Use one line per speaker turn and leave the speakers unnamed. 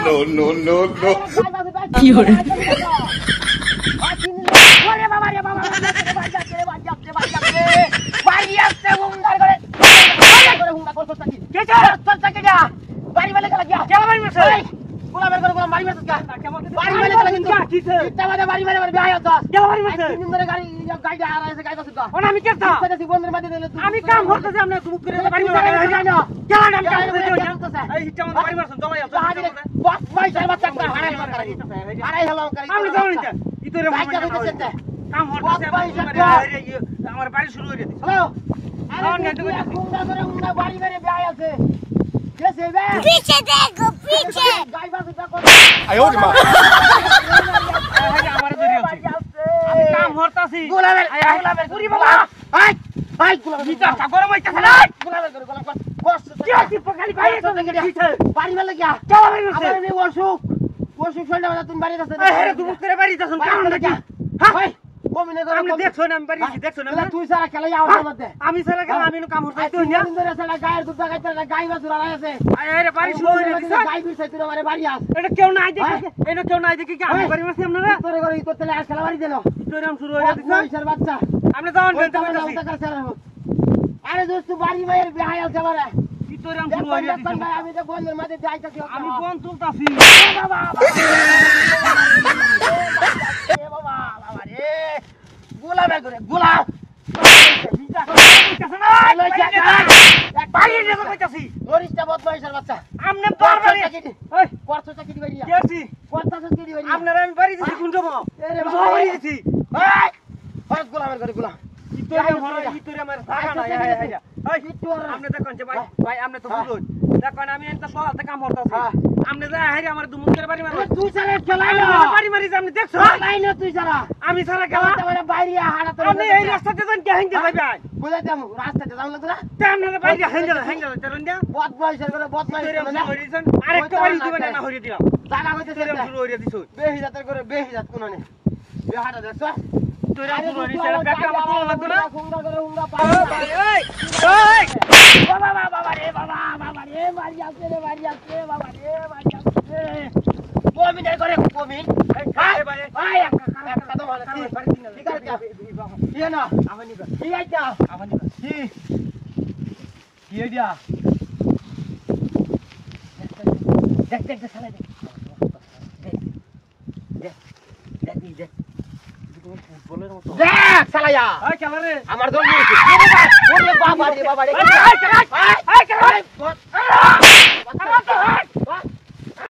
no, no, no.
কি হরে
ওরে বাবা রে বাবা বাড়ি আসছে হুঙ্গার করে হুঙ্গা করছস কি কেছে করছস কি যা বাড়ি বলে গেল কি কেলা বাড়ি মেছে গোলা বের করে গোলা বাড়ি মেছে কা বাড়ি বলে গেল কিন্তু কিছে ইটা বাদে বাড়ি মেরে বিয়া হতাস কেলা বাড়ি মেছে তিন ধরে গাড়ি গাড়ি আর আছে গাড়ি বসে কা ওনা আমি কেতা কইতাছি বন্ধের মাঝে দিলে আমি কাম করতেছি আমরা তুমি করে বাড়ি মেরে যাই না কেলা নাম কাম করতেছি এই ইটা মন বাড়ি মেরছন দলাই আছে বাস ভাই সাহেব বাচ্চা হারাই হারাই হলো আমি যাও না ইতরে কাম হরতেছে আমার বাড়ি শুরু হয়ে দিছে হ্যালো বাড়ি মেরে বিয়া আছে पीछे देखो पीछे
आयो रे मां
हमारे जरिए আমি কাম হরতাছি গোলাবের পুরি বাবা আই আই গোলাবের নিচা গরম হইতাছে না গোলাবের গোলাব বস কি আছে পকালি ভাই বাড়ি মেলে গিয়া চলো বাড়ি মেছে আমি অসুখ সন্ধ্যা তুমি বাড়ি যাচ্ছ আরে দুমুক করে বাড়ি যাচ্ছ কাম নাকি হ্যাঁ কমিনে করে আমি দেখছো না আমি বাড়ি দেখছো না তুই সারা খেলা যাও আমার মধ্যে আমি সারা খেলা আমি কাম করতে তুই না দিন ধরে সারা গায়ের দুধ গাইতে না গাই বাছুর আড়াই আছে আরে বাড়ি শুরু হয়ে গেছে গাই বিছাই তুই আমারে বাড়ি আস এটা কেউ নাই দেখি এটা কেউ নাই দেখি কি আমি বাড়ি মাসি আপনারা তোরে করে ই করতে লাগে খেলা বাড়ি দিলো তোর নাম শুরু হয়ে গেছে ওইসার বাচ্চা আমরা যাওন বেলতে বলতাছি আরে দোস্ত বাড়ি মায়ের বিহাই আছে আমারে কি তোর নাম শুরু হয়ে গেছে আমি তো বন্ধের মধ্যে যাইতাছি আমি ফোন তুলতাছি বাবা বাবা বাবা রে গোলা বের করে গোলা বাড়ি রেখে কইতাছি দরিষ্টা বদমাইশের বাচ্চা আমনে বাড়ি ওই পরছো চাকি দিবাই কি আছি পরছো চাকি দিবাই আপনারা আমি বাড়ি দিছি কোন জমা বাড়ি দিছি এই হস গোলা বের করে গোলা ইতরে আমার জায়গা না এই ইতরে আমনে দেখুন যে ভাই ভাই আমনে তো বুঝুন দেখুন আমি এত সকালতে কাম করতাছি আমনে যা হারি আমার দুমুক করে বাড়ি মারো তুই সারা খেলাই না বাড়ি মারি আমনে দেখছো নাই না তুই সারা আমি সারা খেলা তোমার বাইরে হাড়া তো আমি এই রাস্তাতে যান কে হেঙ্গে যাই বুঝাইতাম রাস্তাতে যাও না তোরা তেমনে বাইরে হেঙ্গে চলুন না বদমাইশের করে বদমাইশ না হরিজন আরেকটা বাড়ি দিবেন না হরি দিলাম জায়গা হইতে শুরু হইরা দিছো বেহিজাতের করে বেহিজাত কোন নে বেহাটা দেখছো তোরা শুরু হইছে ব্যাটা মত লাগতো না হুঙ্গা করে হুঙ্গা পাই এই এই বাবা বাবা রে বাড়ি আসছে রে বাবা রে বাড়ি আসছে কমিনে করে কমিন এই ভাই ভাই একটা তো ভালো বাড়ি দিন ঠিক আছে কি না আবানি কি আইতা আবানি কি আইডিয়া দেখ সালা দেখ ফুটবলের মতো দেখ সালায়া এই খেলা রে আমার দল নিয়েছে ওরে বাবা রে